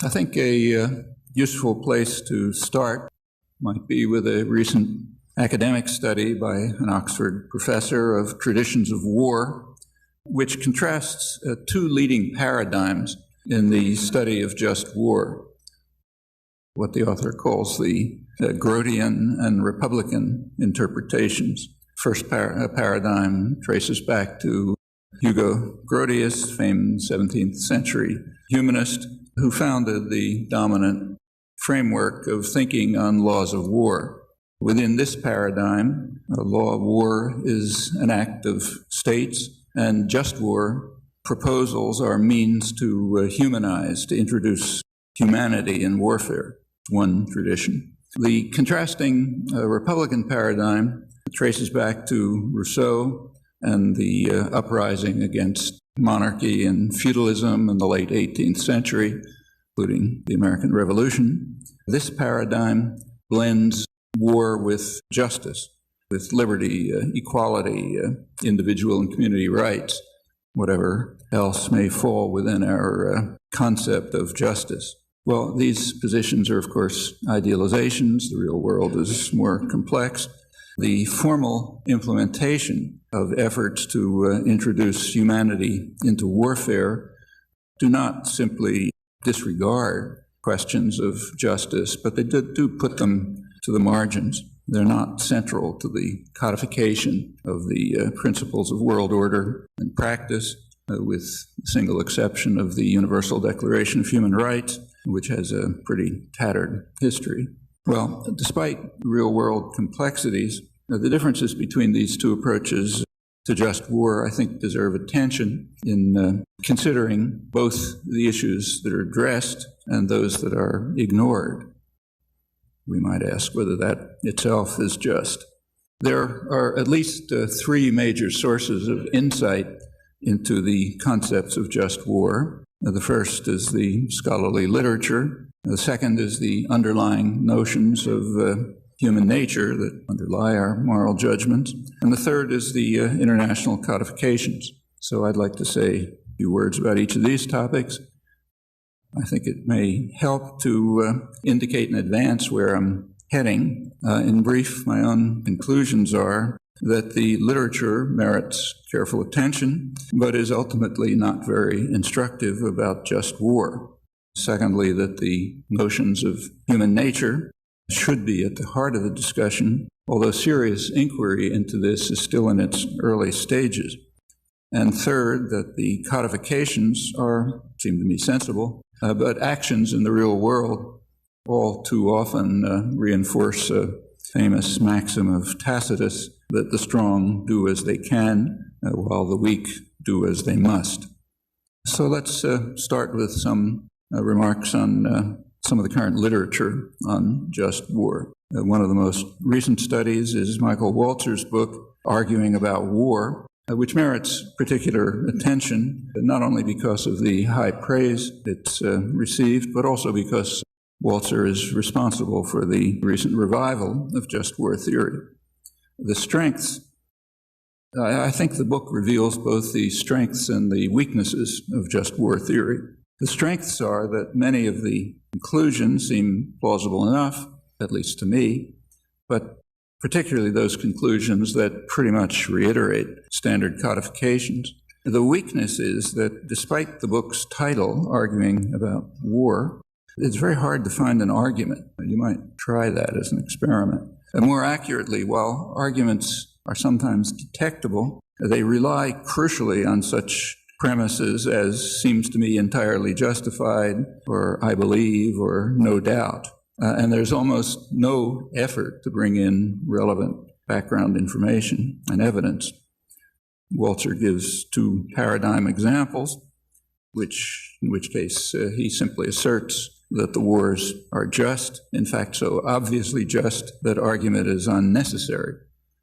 I think a useful place to start might be with a recent academic study by an Oxford professor of traditions of war, which contrasts two leading paradigms in the study of just war, what the author calls the Grotian and Republican interpretations. First paradigm traces back to Hugo Grotius, famed 17th century humanist, who founded the dominant framework of thinking on laws of war. Within this paradigm, a law of war is an act of states, and just war proposals are means to humanize, to introduce humanity in warfare. One tradition. The contrasting Republican paradigm traces back to Rousseau and the uprising against monarchy and feudalism in the late 18th century, including the American Revolution. This paradigm blends war with justice, with liberty, equality, individual and community rights, whatever else may fall within our concept of justice. Well, these positions are, of course, idealizations. The real world is more complex. The formal implementation of efforts to introduce humanity into warfare do not simply disregard questions of justice, but they do put them to the margins. They're not central to the codification of the principles of world order and practice, with the single exception of the Universal Declaration of Human Rights, which has a pretty tattered history. Well, despite real-world complexities, the differences between these two approaches to just war, I think, deserve attention in considering both the issues that are addressed and those that are ignored. We might ask whether that itself is just. There are at least three major sources of insight into the concepts of just war. The first is the scholarly literature. The second is the underlying notions of human nature that underlie our moral judgments. And the third is the international codifications. So I'd like to say a few words about each of these topics. I think it may help to indicate in advance where I'm heading. In brief, my own conclusions are that the literature merits careful attention, but is ultimately not very instructive about just war. Secondly, that the notions of human nature should be at the heart of the discussion, although serious inquiry into this is still in its early stages. And third, that the codifications seem to me sensible, but actions in the real world all too often reinforce a famous maxim of Tacitus that the strong do as they can, while the weak do as they must. So let's start with some remarks on some of the current literature on just war. One of the most recent studies is Michael Walzer's book, Arguing About War, which merits particular attention, not only because of the high praise it's received, but also because Walzer is responsible for the recent revival of just war theory. The strengths, I think the book reveals both the strengths and the weaknesses of just war theory. The strengths are that many of the conclusions seem plausible enough, at least to me, but particularly those conclusions that pretty much reiterate standard codifications. The weakness is that despite the book's title, Arguing About War, it's very hard to find an argument. You might try that as an experiment. And more accurately, while arguments are sometimes detectable, they rely crucially on such premises as seems to me entirely justified, or I believe, or no doubt. And there's almost no effort to bring in relevant background information and evidence. Walzer gives two paradigm examples, in which case he simply asserts that the wars are just, in fact so obviously just that argument is unnecessary.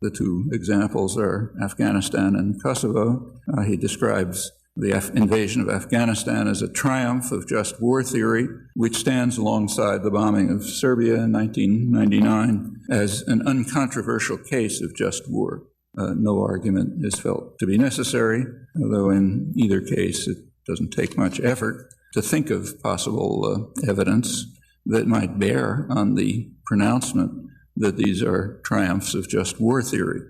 The two examples are Afghanistan and Kosovo. He describes the invasion of Afghanistan as a triumph of just war theory, which stands alongside the bombing of Serbia in 1999 as an uncontroversial case of just war. No argument is felt to be necessary, although in either case it doesn't take much effort to think of possible evidence that might bear on the pronouncement that these are triumphs of just war theory.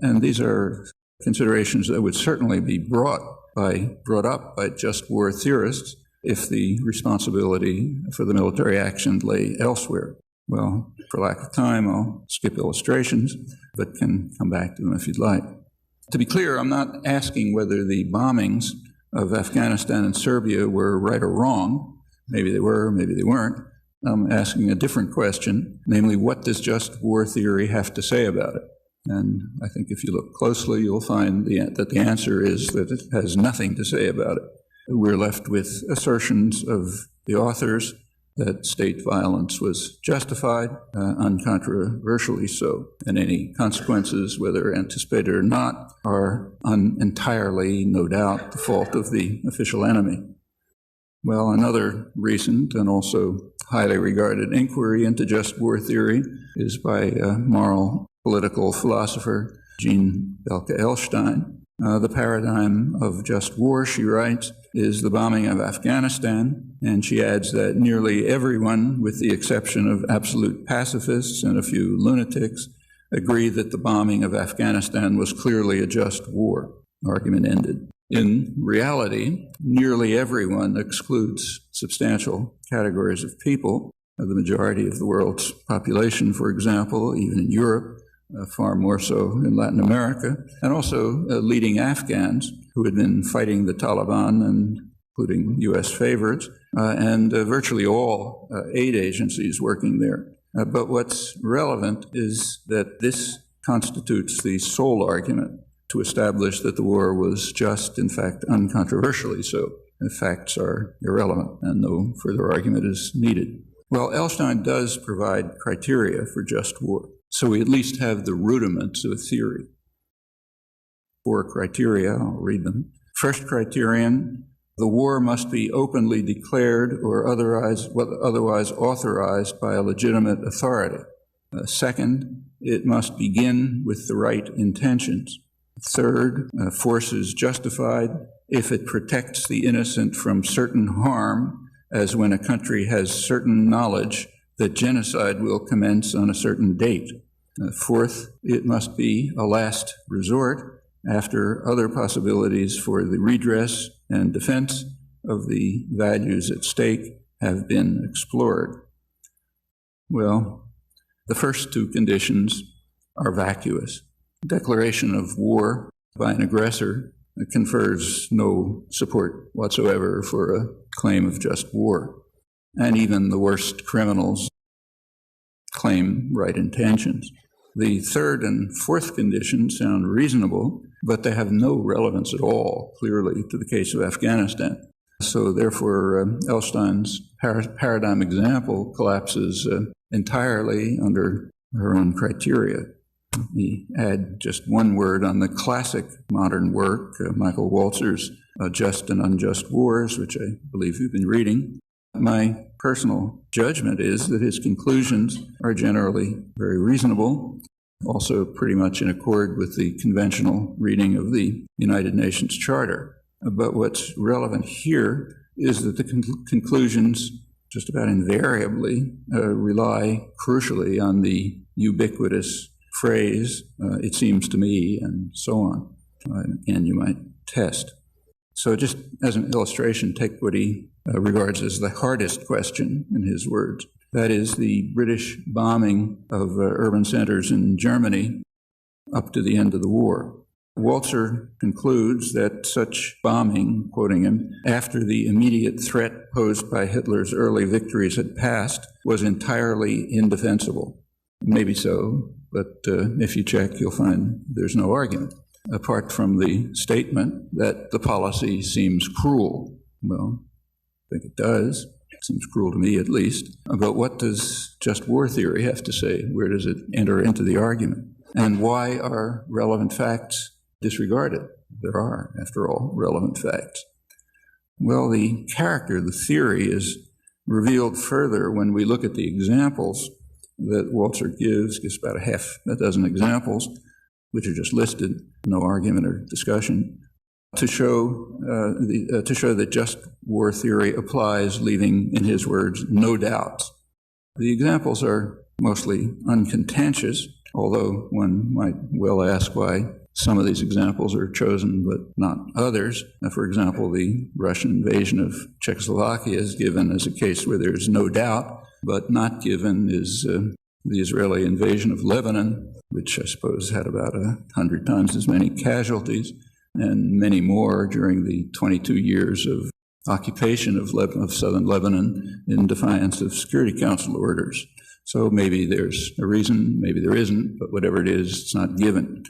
And these are considerations that would certainly be brought up by just war theorists if the responsibility for the military action lay elsewhere. Well, for lack of time, I'll skip illustrations, but can come back to them if you'd like. To be clear, I'm not asking whether the bombings of Afghanistan and Serbia were right or wrong. Maybe they were, maybe they weren't. I'm asking a different question, namely, what does just war theory have to say about it? And I think if you look closely, you'll find that the answer is that it has nothing to say about it. We're left with assertions of the authors that state violence was justified, uncontroversially so, and any consequences, whether anticipated or not, are entirely, no doubt, the fault of the official enemy. Well, another recent and also highly regarded inquiry into just war theory is by moral political philosopher Jean Belke-Elshstein. The paradigm of just war, she writes, is the bombing of Afghanistan, and she adds that nearly everyone, with the exception of absolute pacifists and a few lunatics, agree that the bombing of Afghanistan was clearly a just war. Argument ended. In reality, nearly everyone excludes substantial categories of people, the majority of the world's population, for example, even in Europe, far more so in Latin America, and also leading Afghans who had been fighting the Taliban, and including U.S. favorites, and virtually all aid agencies working there. But what's relevant is that this constitutes the sole argument to establish that the war was just, in fact, uncontroversially so. The facts are irrelevant, and no further argument is needed. Well, Elshstein does provide criteria for just war, so we at least have the rudiments of a theory. 4 criteria, I'll read them. First criterion, the war must be openly declared or otherwise authorized by a legitimate authority. Second, it must begin with the right intentions. Third, force is justified if it protects the innocent from certain harm, as when a country has certain knowledge that genocide will commence on a certain date. Fourth, it must be a last resort after other possibilities for the redress and defense of the values at stake have been explored. Well, the first 2 conditions are vacuous. Declaration of war by an aggressor confers no support whatsoever for a claim of just war. And even the worst criminals claim right intentions. The third and fourth conditions sound reasonable, but they have no relevance at all, clearly, to the case of Afghanistan. So therefore, Elshstein's paradigm example collapses entirely under her own criteria. We add just one word on the classic modern work, Michael Walzer's Just and Unjust Wars, which I believe you've been reading. My personal judgment is that his conclusions are generally very reasonable, also pretty much in accord with the conventional reading of the United Nations Charter. But what's relevant here is that the conclusions just about invariably rely crucially on the ubiquitous phrase, it seems to me, and so on. And you might test. So just as an illustration, take what he regards as the hardest question in his words. That is the British bombing of urban centers in Germany up to the end of the war. Walzer concludes that such bombing, quoting him, after the immediate threat posed by Hitler's early victories had passed, was entirely indefensible. Maybe so, but if you check, you'll find there's no argument, apart from the statement that the policy seems cruel. Well, I think it does. It seems cruel to me, at least. But what does just war theory have to say? Where does it enter into the argument? And why are relevant facts disregarded? There are, after all, relevant facts. Well, the character, the theory, is revealed further when we look at the examples that Walzer gives about a dozen examples, which are just listed, no argument or discussion. to show that just war theory applies, leaving, in his words, no doubts. The examples are mostly uncontentious, although one might well ask why some of these examples are chosen but not others. For example, the Russian invasion of Czechoslovakia is given as a case where there's no doubt, but not given is the Israeli invasion of Lebanon, which I suppose had about 100 times as many casualties, and many more during the 22 years of occupation of southern Lebanon in defiance of Security Council orders. So maybe there's a reason, maybe there isn't, but whatever it is, it's not given.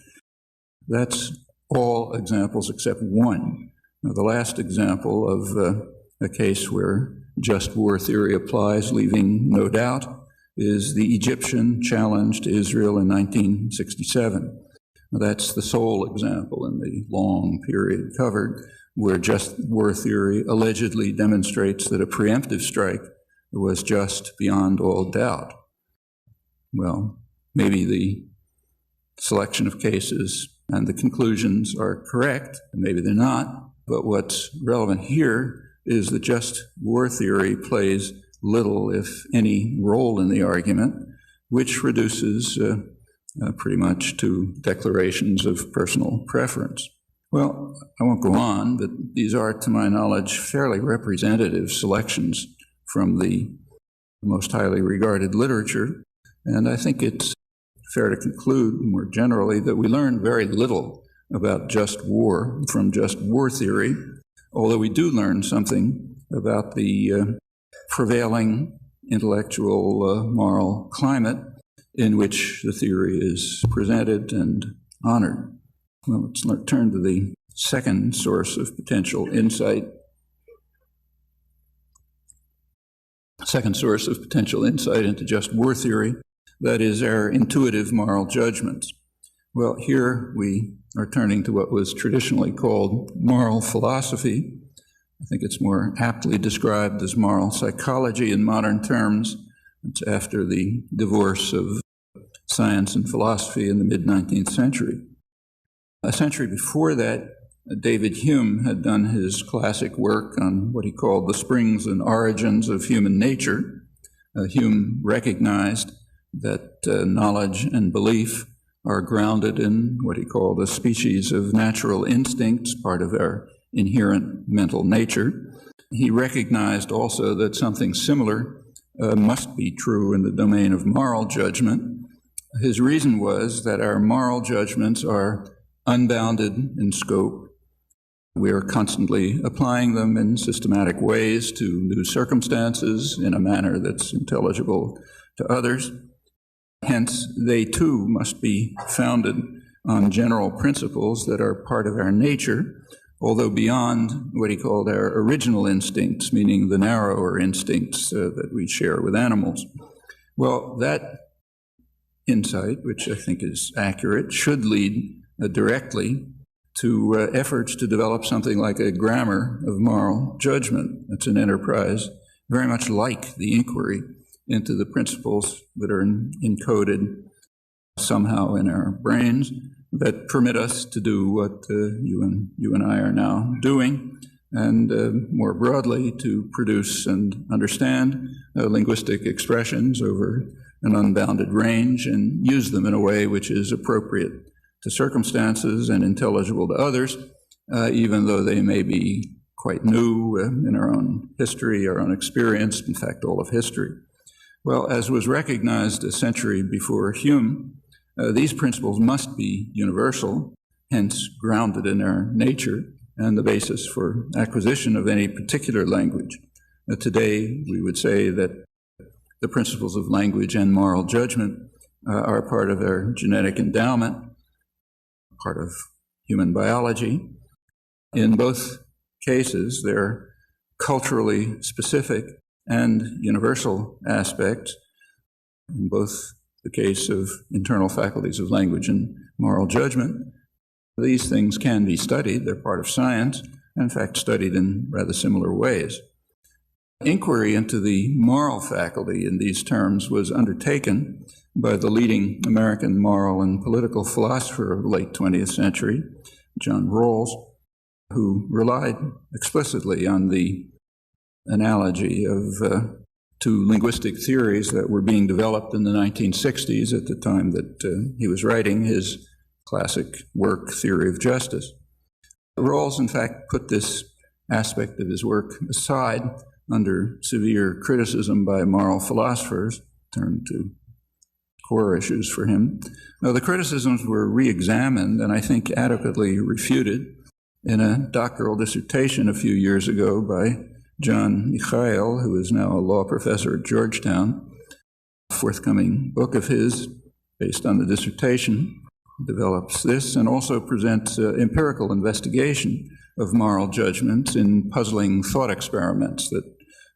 That's all examples except one. Now, the last example of a case where just war theory applies, leaving no doubt, is the Egyptian challenge to Israel in 1967. Now, that's the sole example in the long period covered where just war theory allegedly demonstrates that a preemptive strike was just beyond all doubt. Well, maybe the selection of cases and the conclusions are correct, and maybe they're not, but what's relevant here is that just war theory plays little, if any, role in the argument, which reduces pretty much to declarations of personal preference. Well, I won't go on, but these are, to my knowledge, fairly representative selections from the most highly regarded literature, and I think it's fair to conclude more generally that we learn very little about just war from just war theory, although we do learn something about the prevailing intellectual moral climate in which the theory is presented and honored. Well, let's turn to the second source of potential insight. Second source of potential insight into just war theory, that is our intuitive moral judgments. Well, here we are turning to what was traditionally called moral philosophy. I think it's more aptly described as moral psychology in modern terms. It's after the divorce of science and philosophy in the mid-19th century. A century before that, David Hume had done his classic work on what he called the springs and origins of human nature. Hume recognized that knowledge and belief are grounded in what he called a species of natural instincts, part of our inherent mental nature. He recognized also that something similar must be true in the domain of moral judgment. His reason was that our moral judgments are unbounded in scope. We are constantly applying them in systematic ways to new circumstances in a manner that's intelligible to others. Hence, they too must be founded on general principles that are part of our nature, although beyond what he called our original instincts, meaning the narrower instincts that we share with animals. Well, that insight, which I think is accurate, should lead directly to efforts to develop something like a grammar of moral judgment. It's an enterprise very much like the inquiry into the principles that are encoded somehow in our brains that permit us to do what you and I are now doing, and more broadly to produce and understand linguistic expressions over an unbounded range and use them in a way which is appropriate to circumstances and intelligible to others, even though they may be quite new in our own history, our own experience, in fact, all of history. Well, as was recognized a century before Hume, these principles must be universal, hence grounded in our nature and the basis for acquisition of any particular language. Today, we would say that the principles of language and moral judgment are part of our genetic endowment, part of human biology. In both cases, they're culturally specific and universal aspects. In both the case of internal faculties of language and moral judgment, these things can be studied. They're part of science, and in fact studied in rather similar ways. Inquiry into the moral faculty in these terms was undertaken by the leading American moral and political philosopher of the late 20th century, John Rawls. who relied explicitly on the analogy of two linguistic theories that were being developed in the 1960s at the time that he was writing his classic work, Theory of Justice. Rawls, in fact, put this aspect of his work aside under severe criticism by moral philosophers, turned to core issues for him. Now, the criticisms were re-examined and I think adequately refuted in a doctoral dissertation a few years ago by John Michael, who is now a law professor at Georgetown. A forthcoming book of his, based on the dissertation, develops this and also presents empirical investigation of moral judgments in puzzling thought experiments that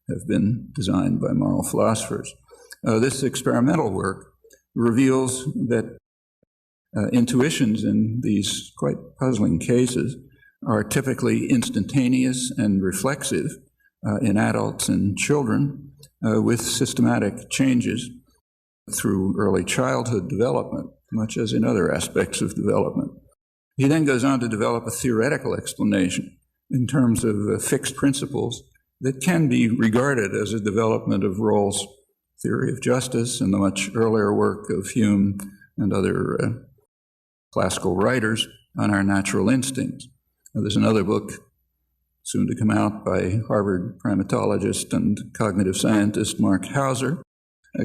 have been designed by moral philosophers. This experimental work reveals that intuitions in these quite puzzling cases are typically instantaneous and reflexive in adults and children with systematic changes through early childhood development, much as in other aspects of development. He then goes on to develop a theoretical explanation in terms of fixed principles that can be regarded as a development of Rawls' Theory of Justice and the much earlier work of Hume and other classical writers on our natural instincts. Now, there's another book soon to come out by Harvard primatologist and cognitive scientist Mark Hauser,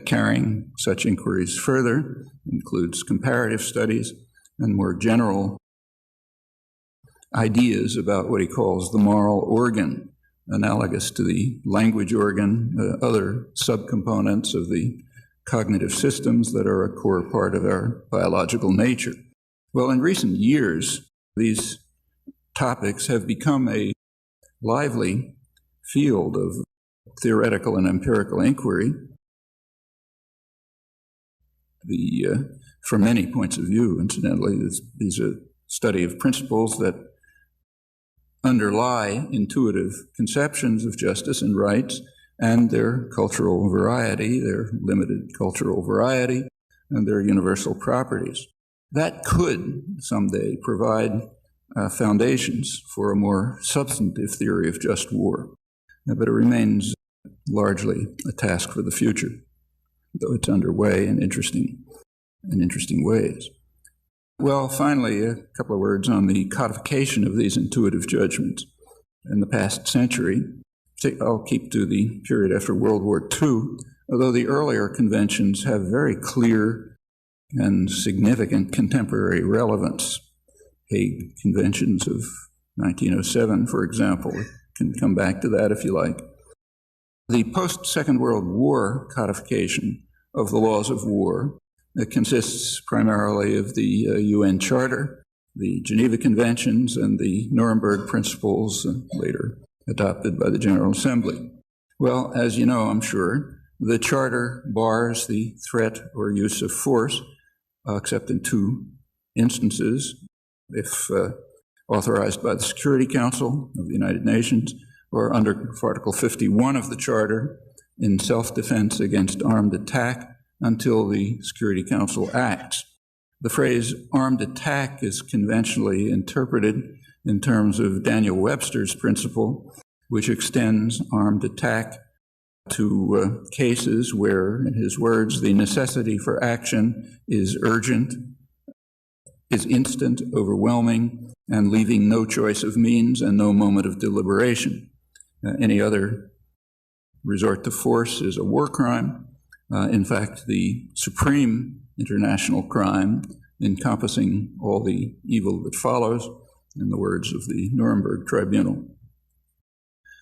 carrying such inquiries further, includes comparative studies and more general ideas about what he calls the moral organ, analogous to the language organ, other subcomponents of the cognitive systems that are a core part of our biological nature. Well, in recent years, these topics have become a lively field of theoretical and empirical inquiry. From many points of view, incidentally, these are study of principles that underlie intuitive conceptions of justice and rights and their cultural variety, their limited cultural variety, and their universal properties. That could someday provide foundations for a more substantive theory of just war, but it remains largely a task for the future, though it's underway in interesting ways. Well, finally, a couple of words on the codification of these intuitive judgments in the past century. I'll keep to the period after World War II, although the earlier conventions have very clear and significant contemporary relevance. Hague Conventions of 1907, for example. We can come back to that if you like. The post-Second World War codification of the laws of war consists primarily of the UN Charter, the Geneva Conventions, and the Nuremberg Principles, later adopted by the General Assembly. Well, as you know, I'm sure, the Charter bars the threat or use of force, except in two instances, if authorized by the Security Council of the United Nations, or under Article 51 of the Charter, in self-defense against armed attack until the Security Council acts. The phrase armed attack is conventionally interpreted in terms of Daniel Webster's principle, which extends armed attack to cases where, in his words, the necessity for action is urgent, is instant, overwhelming, and leaving no choice of means and no moment of deliberation. Any other resort to force is a war crime. In fact, the supreme international crime encompassing all the evil that follows, in the words of the Nuremberg Tribunal.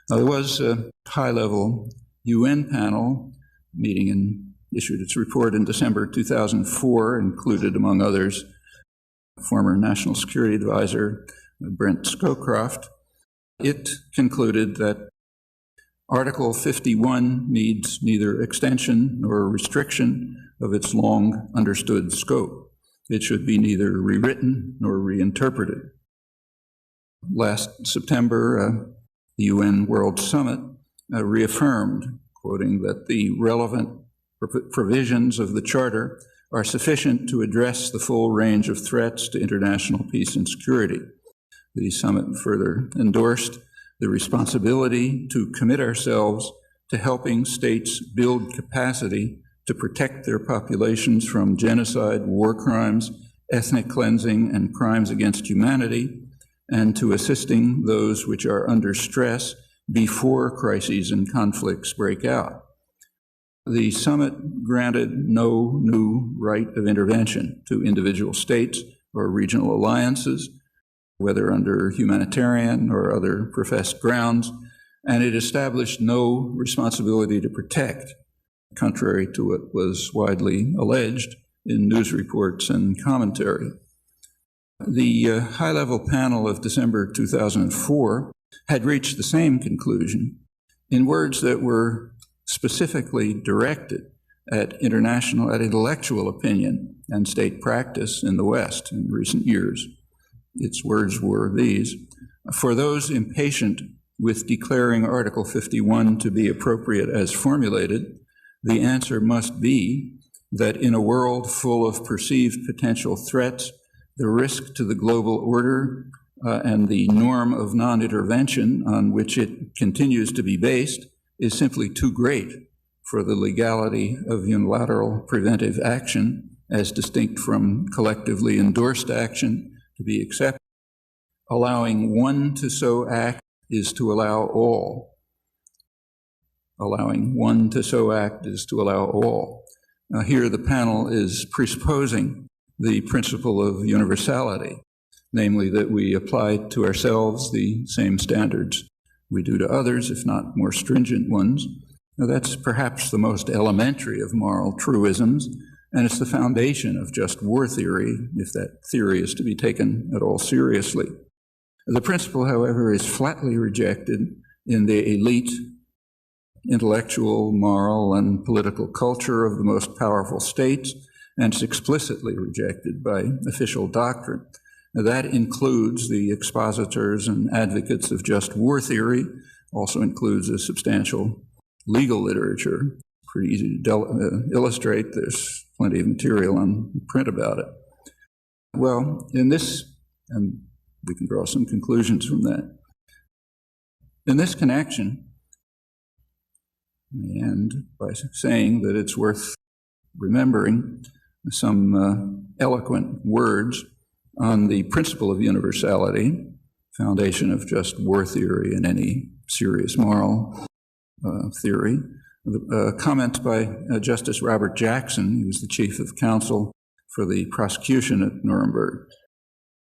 Now, there was a high-level UN panel meeting and issued its report in December 2004, included, among others, former National Security Advisor Brent Scowcroft. It concluded that Article 51 needs neither extension nor restriction of its long understood scope. It should be neither rewritten nor reinterpreted. Last September, the UN World Summit reaffirmed, quoting, that the relevant provisions of the Charter are sufficient to address the full range of threats to international peace and security. The summit further endorsed the responsibility to commit ourselves to helping states build capacity to protect their populations from genocide, war crimes, ethnic cleansing, and crimes against humanity, and to assisting those which are under stress before crises and conflicts break out. The summit granted no new right of intervention to individual states or regional alliances, whether under humanitarian or other professed grounds, and it established no responsibility to protect, contrary to what was widely alleged in news reports and commentary. The high-level panel of December 2004 had reached the same conclusion in words that were specifically directed at intellectual opinion and state practice in the West in recent years. Its words were these: "For those impatient with declaring Article 51 to be appropriate as formulated, the answer must be that in a world full of perceived potential threats, the risk to the global order and the norm of non-intervention on which it continues to be based is simply too great for the legality of unilateral preventive action, as distinct from collectively endorsed action, to be accepted. Allowing one to so act is to allow all. Allowing one to so act is to allow all." Now, here the panel is presupposing the principle of universality, namely that we apply to ourselves the same standards we do to others, if not more stringent ones. Now, that's perhaps the most elementary of moral truisms, and it's the foundation of just war theory, if that theory is to be taken at all seriously. The principle, however, is flatly rejected in the elite intellectual, moral, and political culture of the most powerful states, and it's explicitly rejected by official doctrine. Now, that includes the expositors and advocates of just war theory, also includes a substantial legal literature. Pretty easy to illustrate. There's plenty of material on print about it. Well, in this, and we can draw some conclusions from that. In this connection, and by saying that it's worth remembering some eloquent words on the principle of universality, foundation of just war theory and any serious moral theory. A comment by Justice Robert Jackson, he was the chief of counsel for the prosecution at Nuremberg.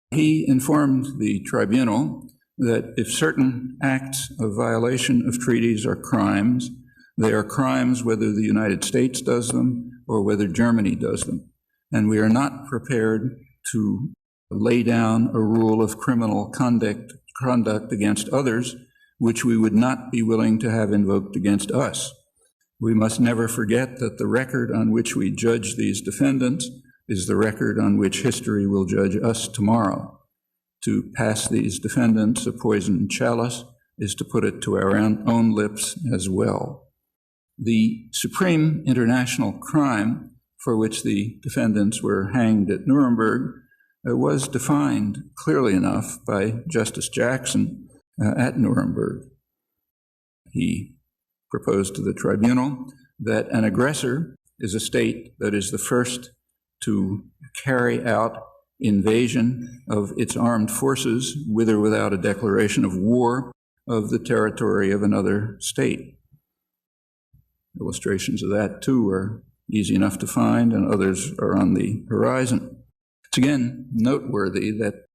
He informed the tribunal that if certain acts of violation of treaties are crimes, they are crimes whether the United States does them or whether Germany does them. And we are not prepared to lay down a rule of criminal conduct against others, which we would not be willing to have invoked against us. We must never forget that the record on which we judge these defendants is the record on which history will judge us tomorrow. To pass these defendants a poisoned chalice is to put it to our own lips as well. The supreme international crime for which the defendants were hanged at Nuremberg was defined clearly enough by Justice Jackson at Nuremberg. He proposed to the tribunal that an aggressor is a state that is the first to carry out invasion of its armed forces, with or without a declaration of war, of the territory of another state. Illustrations of that, too, are easy enough to find, and others are on the horizon. It's again noteworthy that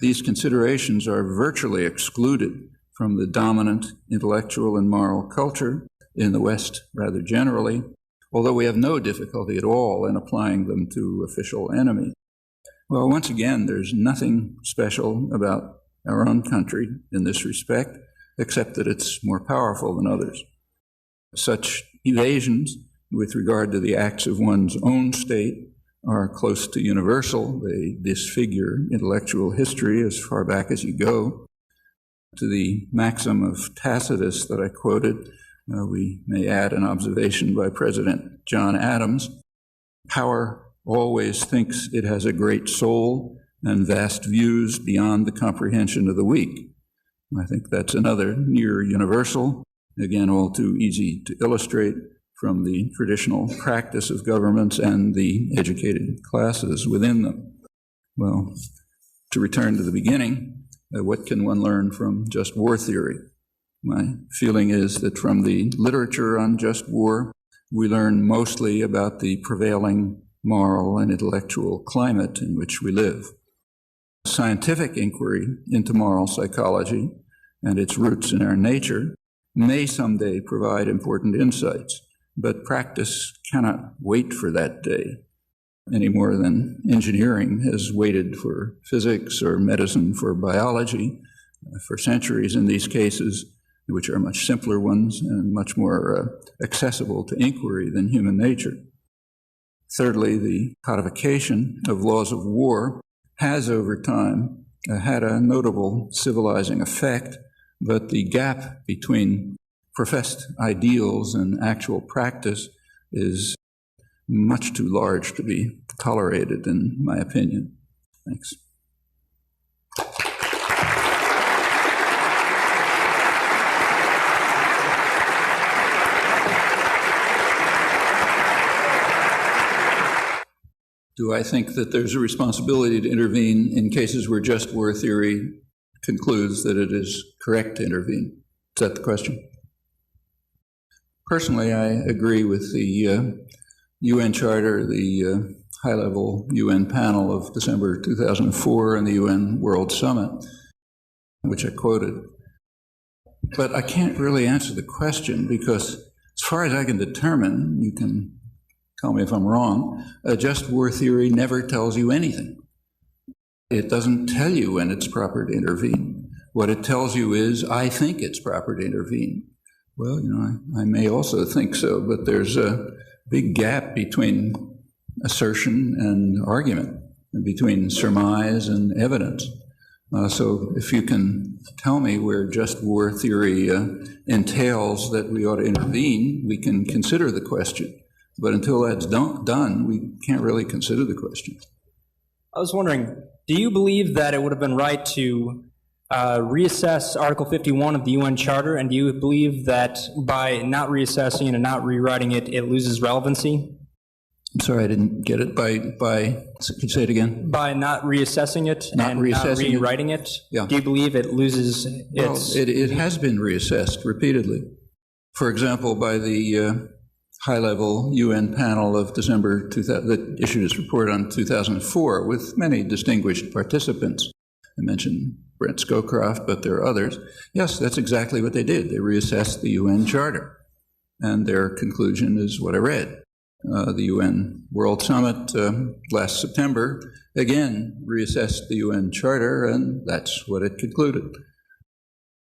these considerations are virtually excluded from the dominant intellectual and moral culture in the West rather generally, although we have no difficulty at all in applying them to official enemies. Well, once again, there's nothing special about our own country in this respect, except that it's more powerful than others. Such evasions with regard to the acts of one's own state are close to universal. They disfigure intellectual history as far back as you go. To the maxim of Tacitus that I quoted, we may add an observation by President John Adams: power always thinks it has a great soul and vast views beyond the comprehension of the weak. I think that's another near universal, again, all too easy to illustrate from the traditional practice of governments and the educated classes within them. Well, to return to the beginning, what can one learn from just war theory? My feeling is that from the literature on just war, we learn mostly about the prevailing moral and intellectual climate in which we live. Scientific inquiry into moral psychology and its roots in our nature may someday provide important insights, but practice cannot wait for that day any more than engineering has waited for physics or medicine for biology for centuries in these cases, which are much simpler ones and much more accessible to inquiry than human nature. Thirdly, the codification of laws of war has over time had a notable civilizing effect, but the gap between professed ideals and actual practice is much too large to be tolerated, in my opinion. Thanks. Do I think that there's a responsibility to intervene in cases where just war theory concludes that it is correct to intervene? Is that the question? Personally, I agree with the UN Charter, the high-level UN panel of December 2004 and the UN World Summit, which I quoted. But I can't really answer the question because as far as I can determine, you can tell me if I'm wrong, just war theory never tells you anything. It doesn't tell you when it's proper to intervene. What it tells you is, I think it's proper to intervene. Well, I may also think so, but there's a big gap between assertion and argument, and between surmise and evidence. So if you can tell me where just war theory entails that we ought to intervene, we can consider the question. But until that's done, we can't really consider the question. I was wondering, do you believe that it would have been right to reassess Article 51 of the UN Charter, and do you believe that by not reassessing it and not rewriting it, it loses relevancy? I'm sorry, I didn't get it. Could you say it again? By not reassessing it not rewriting it, yeah. Do you believe it loses its... Well, it has been reassessed repeatedly. For example, by the high-level UN panel of December 2000 that issued its report on 2004 with many distinguished participants. I mentioned Brent Scowcroft, but there are others. Yes, that's exactly what they did. They reassessed the UN Charter, and their conclusion is what I read. The UN World Summit last September, again, reassessed the UN Charter, and that's what it concluded.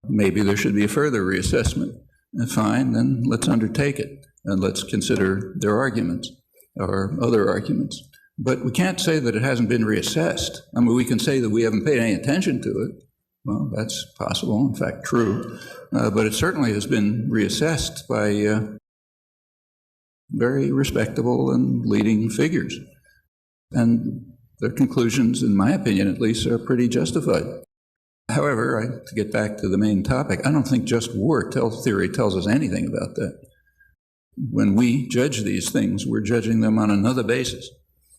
Maybe there should be a further reassessment. Fine, then let's undertake it. And let's consider their arguments or other arguments. But we can't say that it hasn't been reassessed. I mean, we can say that we haven't paid any attention to it. Well, that's possible, in fact, true. But it certainly has been reassessed by very respectable and leading figures. And their conclusions, in my opinion at least, are pretty justified. However, to get back to the main topic, I don't think just war theory tells us anything about that. When we judge these things, we're judging them on another basis,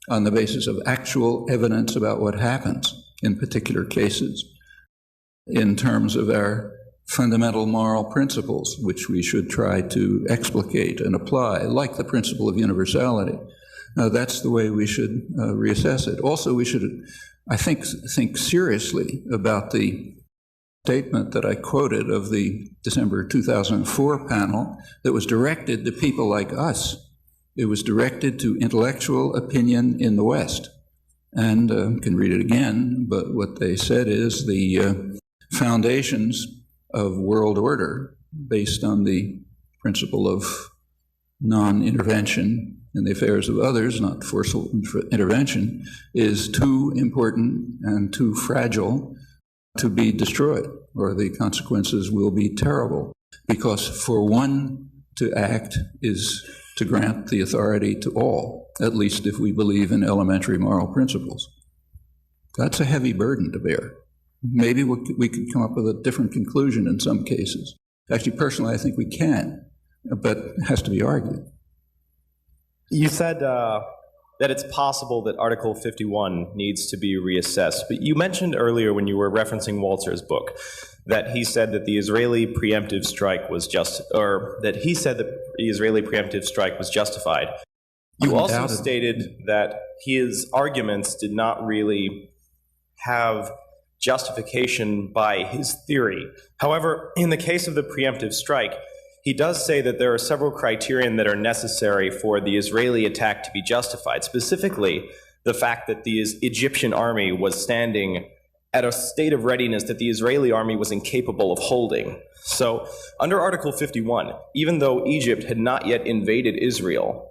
on the basis of actual evidence about what happens in particular cases, in terms of our fundamental moral principles, which we should try to explicate and apply, like the principle of universality. That's the way we should reassess it. Also, we should, I think seriously about the statement that I quoted of the December 2004 panel that was directed to people like us. It was directed to intellectual opinion in the West. And can read it again, but what they said is the foundations of world order based on the principle of non-intervention in the affairs of others, not forceful intervention, is too important and too fragile to be destroyed, or the consequences will be terrible. Because for one to act is to grant the authority to all, at least if we believe in elementary moral principles. That's a heavy burden to bear. Maybe we could come up with a different conclusion in some cases. Actually, personally, I think we can, but it has to be argued. You said that it's possible that Article 51 needs to be reassessed, but you mentioned earlier when you were referencing Walzer's book that he said that the Israeli preemptive strike was justified. You also stated that his arguments did not really have justification by his theory. However, in the case of the preemptive strike, he does say that there are several criterion that are necessary for the Israeli attack to be justified, specifically the fact that the Egyptian army was standing at a state of readiness that the Israeli army was incapable of holding. So under Article 51, even though Egypt had not yet invaded Israel,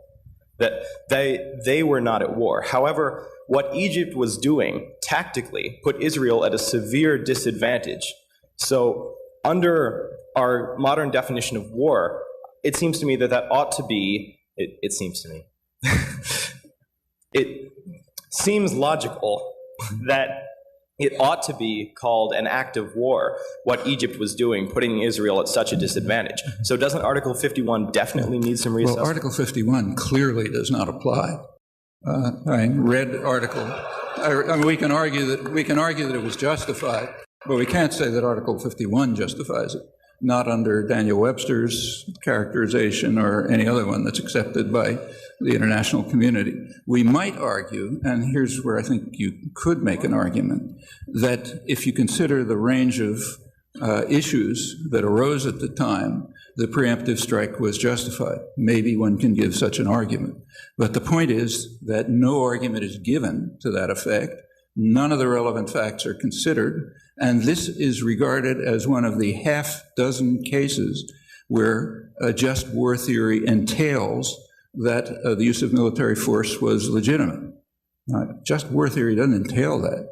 that they were not at war. However, what Egypt was doing tactically put Israel at a severe disadvantage. So under our modern definition of war, it seems to me that ought to be, it seems to me, it seems logical that it ought to be called an act of war, what Egypt was doing, putting Israel at such a disadvantage. So doesn't Article 51 definitely need some reassessment? Well, Article 51 clearly does not apply. Read article. We can argue that it was justified, but we can't say that Article 51 justifies it. Not under Daniel Webster's characterization or any other one that's accepted by the international community. We might argue, and here's where I think you could make an argument, that if you consider the range of issues that arose at the time, the preemptive strike was justified. Maybe one can give such an argument. But the point is that no argument is given to that effect. None of the relevant facts are considered, and this is regarded as one of the half-dozen cases where a just war theory entails that the use of military force was legitimate. Just war theory doesn't entail that.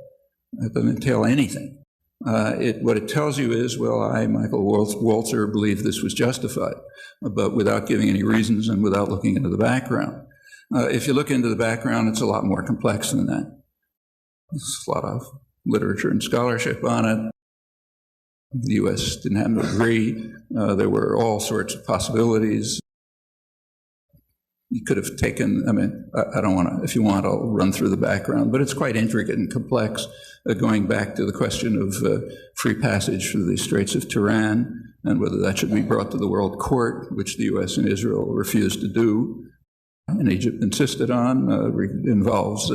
It doesn't entail anything. What it tells you is, well, I, Michael Walzer, believe this was justified, but without giving any reasons and without looking into the background. If you look into the background, it's a lot more complex than that. There's a lot of literature and scholarship on it. The U.S. didn't have to agree. There were all sorts of possibilities. You could have taken, I don't want to, if you want, I'll run through the background, but it's quite intricate and complex, going back to the question of free passage through the Straits of Tiran and whether that should be brought to the World Court, which the U.S. and Israel refused to do, and Egypt insisted on, involves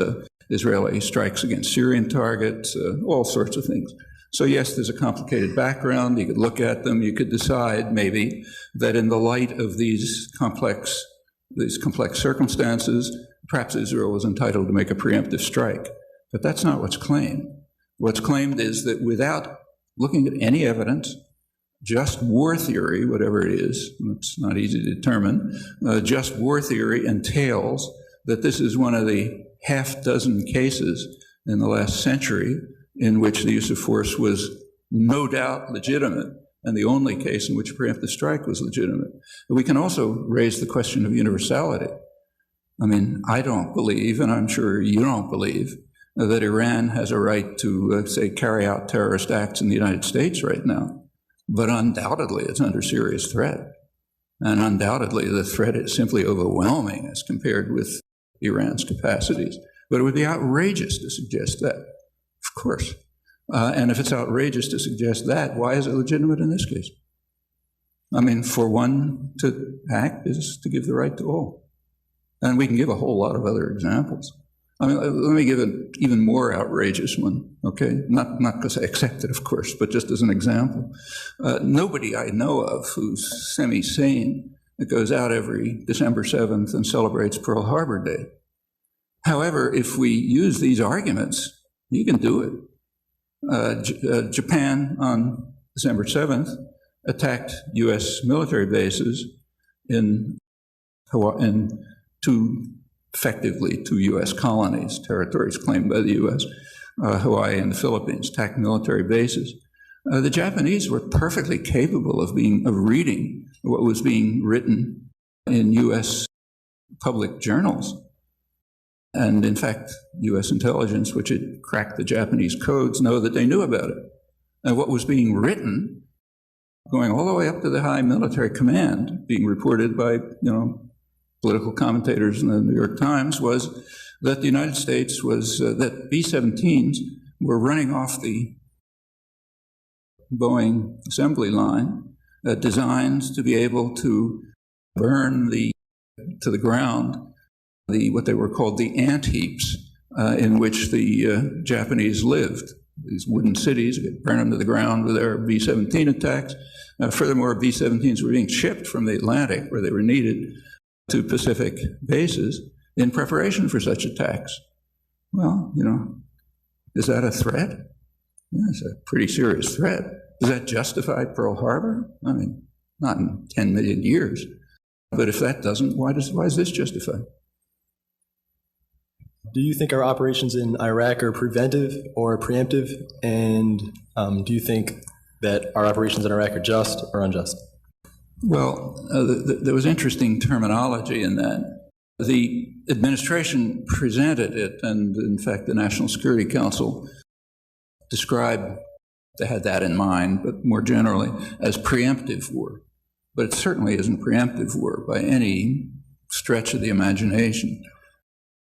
Israeli strikes against Syrian targets, all sorts of things. So yes, there's a complicated background. You could look at them. You could decide maybe that in the light of these complex circumstances, perhaps Israel was entitled to make a preemptive strike. But that's not what's claimed. What's claimed is that without looking at any evidence, just war theory, whatever it is, it's not easy to determine, just war theory entails that this is one of the half-dozen cases in the last century in which the use of force was no doubt legitimate, and the only case in which preemptive strike was legitimate. And we can also raise the question of universality. I don't believe, and I'm sure you don't believe, that Iran has a right to, say, carry out terrorist acts in the United States right now. But undoubtedly, it's under serious threat. And undoubtedly, the threat is simply overwhelming as compared with Iran's capacities. But it would be outrageous to suggest that, of course. And if it's outrageous to suggest that, why is it legitimate in this case? For one to act is to give the right to all. And we can give a whole lot of other examples. Let me give an even more outrageous one, okay? Not because I accept it, of course, but just as an example. Nobody I know of who's semi-sane that goes out every December 7th and celebrates Pearl Harbor Day. However, if we use these arguments, you can do it. Japan on December 7th attacked U.S. military bases in effectively two U.S. colonies, territories claimed by the U.S., Hawaii and the Philippines, attacked military bases. The Japanese were perfectly capable of reading what was being written in U.S. public journals. And in fact, U.S. intelligence, which had cracked the Japanese codes, know that they knew about it. And what was being written, going all the way up to the high military command, being reported by, political commentators in the New York Times, was that the United States was, that B-17s were running off the Boeing assembly line, designed to be able to burn to the ground what they were called the ant heaps in which the Japanese lived. These wooden cities, burn them to the ground with their B-17 attacks. Furthermore, B-17s were being shipped from the Atlantic, where they were needed, to Pacific bases in preparation for such attacks. Well, is that a threat? Yeah, it's a pretty serious threat. Does that justify Pearl Harbor? I mean, not in 10 million years. But if that doesn't, why is this justified? Do you think our operations in Iraq are preventive or preemptive? And do you think that our operations in Iraq are just or unjust? Well, there was interesting terminology in that. The administration presented it, and in fact, the National Security Council described, they had that in mind, but more generally, as preemptive war. But it certainly isn't preemptive war by any stretch of the imagination.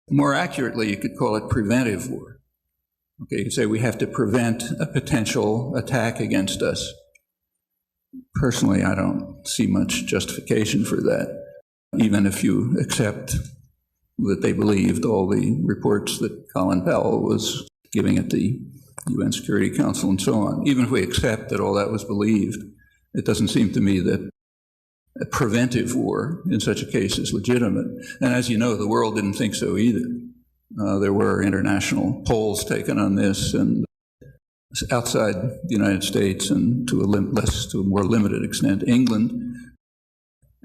More accurately, you could call it preventive war. Okay, you could say we have to prevent a potential attack against us. Personally, I don't see much justification for that, even if you accept that they believed all the reports that Colin Powell was giving at the UN Security Council and so on. Even if we accept that all that was believed, it doesn't seem to me that a preventive war in such a case is legitimate. And as you know, the world didn't think so either. There were international polls taken on this, and outside the United States and to a more limited extent, England,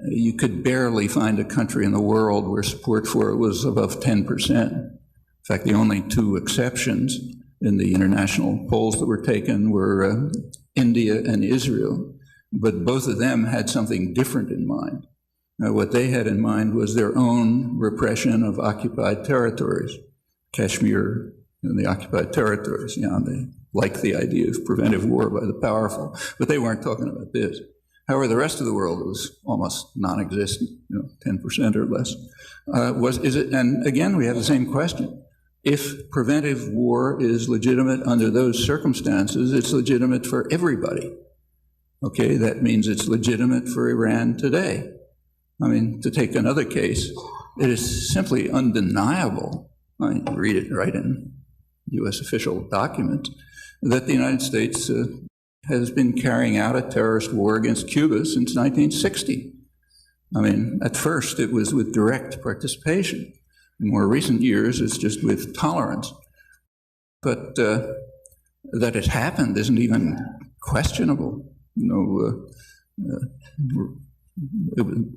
you could barely find a country in the world where support for it was above 10%. In fact, the only two exceptions in the international polls that were taken were India and Israel. But both of them had something different in mind. Now, what they had in mind was their own repression of occupied territories, Kashmir and the occupied territories. They liked the idea of preventive war by the powerful, but they weren't talking about this. However, the rest of the world was almost non-existent, 10% or less. And again, we have the same question. If preventive war is legitimate under those circumstances, it's legitimate for everybody. Okay, that means it's legitimate for Iran today. I mean, to take another case, it is simply undeniable, I read it right in U.S. official documents, that the United States has been carrying out a terrorist war against Cuba since 1960. I mean, at first it was with direct participation. In more recent years, it's just with tolerance. But that it happened isn't even questionable.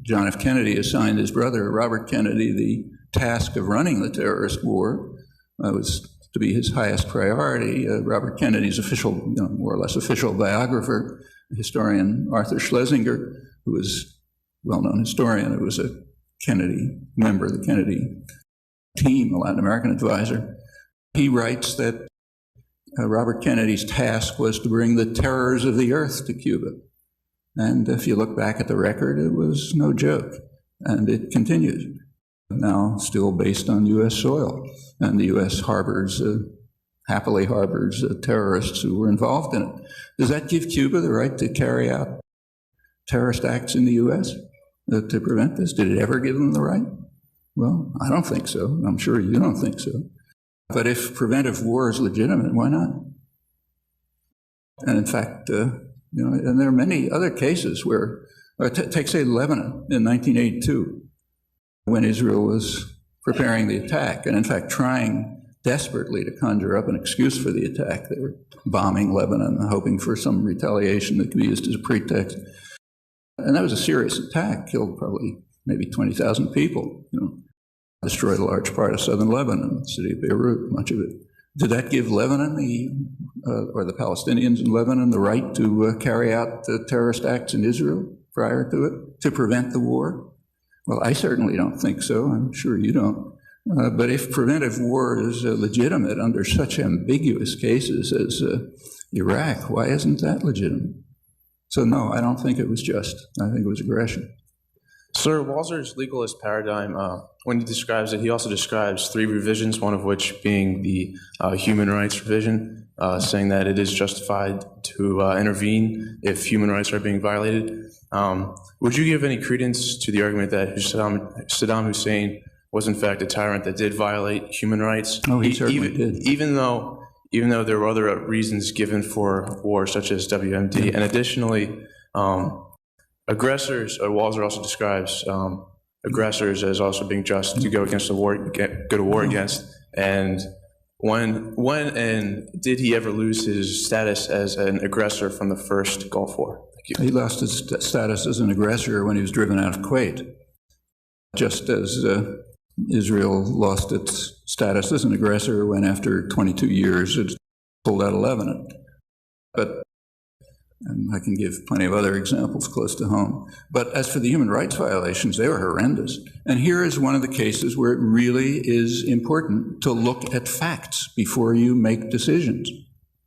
John F. Kennedy assigned his brother, Robert Kennedy, the task of running the terrorist war. It was to be his highest priority. Robert Kennedy's official, more or less official biographer, historian Arthur Schlesinger, who was a well-known historian, who was a Kennedy member of the Kennedy team, a Latin American advisor. He writes that Robert Kennedy's task was to bring the terrors of the earth to Cuba. And if you look back at the record, it was no joke. And it continues, now still based on U.S. soil. And the U.S. happily harbors terrorists who were involved in it. Does that give Cuba the right to carry out terrorist acts in the U.S. To prevent this? Did it ever give them the right? Well, I don't think so. I'm sure you don't think so. But if preventive war is legitimate, why not? And in fact, and there are many other cases where, take say Lebanon in 1982, when Israel was preparing the attack, and in fact trying desperately to conjure up an excuse for the attack. They were bombing Lebanon, hoping for some retaliation that could be used as a pretext. And that was a serious attack, killed probably maybe 20,000 people, destroyed a large part of southern Lebanon, the city of Beirut, much of it. Did that give Lebanon, or the Palestinians in Lebanon, the right to carry out terrorist acts in Israel prior to it, to prevent the war? Well, I certainly don't think so. I'm sure you don't. But if preventive war is legitimate under such ambiguous cases as Iraq, why isn't that legitimate? So no, I don't think it was just. I think it was aggression. Sir, Walser's legalist paradigm, when he describes it, he also describes three revisions, one of which being the human rights revision, saying that it is justified to intervene if human rights are being violated. Would you give any credence to the argument that Saddam Hussein was in fact a tyrant that did violate human rights? Oh, he certainly did. Even though there were other reasons given for war, such as WMD, and additionally, aggressors, Walser also describes aggressors as also being just to go against the war, go to war against. And when and did he ever lose his status as an aggressor from the first Gulf War? Thank you. He lost his status as an aggressor when he was driven out of Kuwait, just as Israel lost its status as an aggressor when, after 22 years, it pulled out of Lebanon. But and I can give plenty of other examples close to home. But as for the human rights violations, they were horrendous. And here is one of the cases where it really is important to look at facts before you make decisions.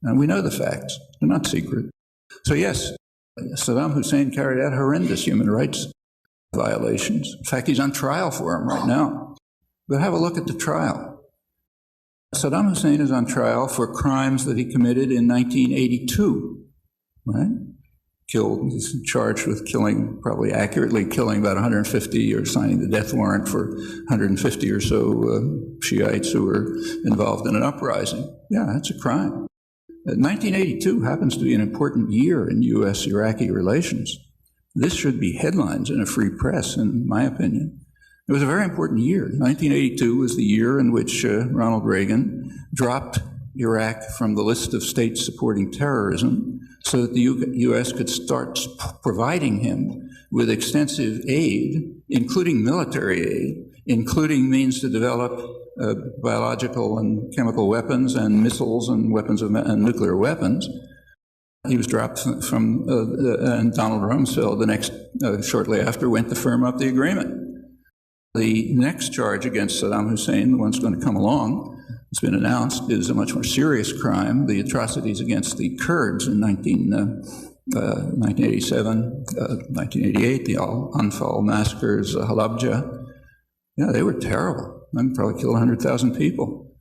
And we know the facts. They're not secret. So yes, Saddam Hussein carried out horrendous human rights violations. In fact, he's on trial for them right now. But have a look at the trial. Saddam Hussein is on trial for crimes that he committed in 1982. Right? He's charged with killing, probably accurately killing about 150 or signing the death warrant for 150 or so Shiites who were involved in an uprising. Yeah, that's a crime. 1982 happens to be an important year in U.S.-Iraqi relations. This should be headlines in a free press, in my opinion. It was a very important year. 1982 was the year in which Ronald Reagan dropped Iraq from the list of states supporting terrorism so that the U.S. could start providing him with extensive aid, including military aid, including means to develop biological and chemical weapons and missiles and weapons and nuclear weapons. He was dropped from, and Donald Rumsfeld shortly after went to firm up the agreement. The next charge against Saddam Hussein, the one that's going to come along, it's been announced, is a much more serious crime, the atrocities against the Kurds in 1987, 1988, the Al-Anfal massacres, Halabja. Yeah, they were terrible. Probably killed 100,000 people.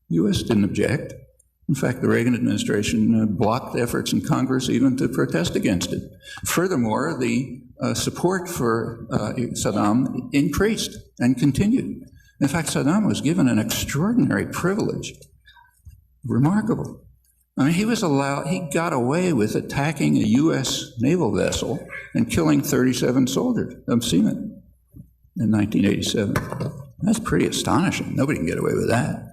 The U.S. didn't object. In fact, the Reagan administration blocked efforts in Congress even to protest against it. Furthermore, the support for Saddam increased and continued. In fact, Saddam was given an extraordinary privilege. Remarkable. I mean, he got away with attacking a U.S. naval vessel and killing 37 soldiers of seamen in 1987. That's pretty astonishing. Nobody can get away with that.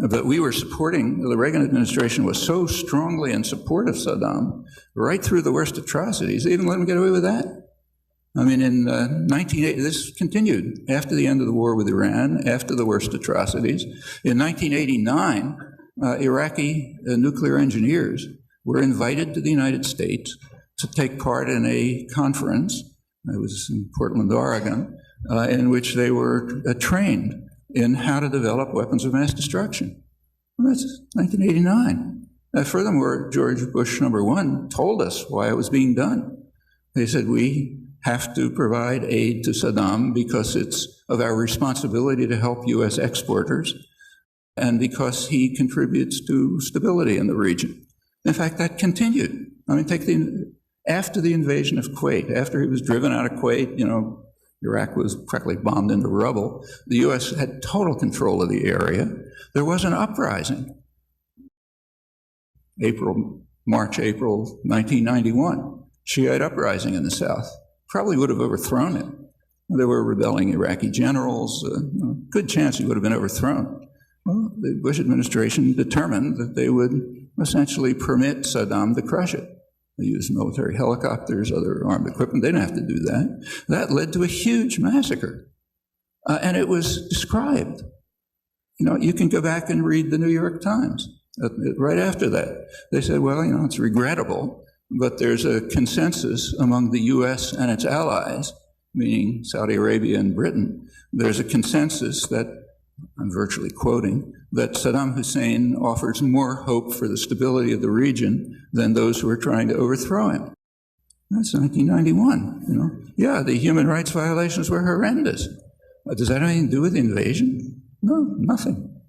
But we were supporting, the Reagan administration was so strongly in support of Saddam, right through the worst atrocities, they even let him get away with that. I mean, in 1980, this continued after the end of the war with Iran, after the worst atrocities. In 1989, Iraqi nuclear engineers were invited to the United States to take part in a conference, it was in Portland, Oregon, in which they were trained in how to develop weapons of mass destruction. Well, that's 1989. Furthermore, George Bush #1 told us why it was being done. They said, we have to provide aid to Saddam because it's of our responsibility to help U.S. exporters and because he contributes to stability in the region. In fact, that continued. I mean, after the invasion of Kuwait, after he was driven out of Kuwait, Iraq was practically bombed into rubble. The U.S. had total control of the area. There was an uprising. March, April 1991, Shiite uprising in the south. Probably would have overthrown him. There were rebelling Iraqi generals. Good chance he would have been overthrown. Well, the Bush administration determined that they would essentially permit Saddam to crush it. They used military helicopters, other armed equipment. They didn't have to do that. That led to a huge massacre. And it was described. You can go back and read the New York Times right after that. They said, well, it's regrettable, but there's a consensus among the U.S. and its allies, meaning Saudi Arabia and Britain. There's a consensus that I'm virtually quoting, that Saddam Hussein offers more hope for the stability of the region than those who are trying to overthrow him. That's 1991, you know. Yeah, the human rights violations were horrendous. Does that have anything to do with the invasion? No, nothing.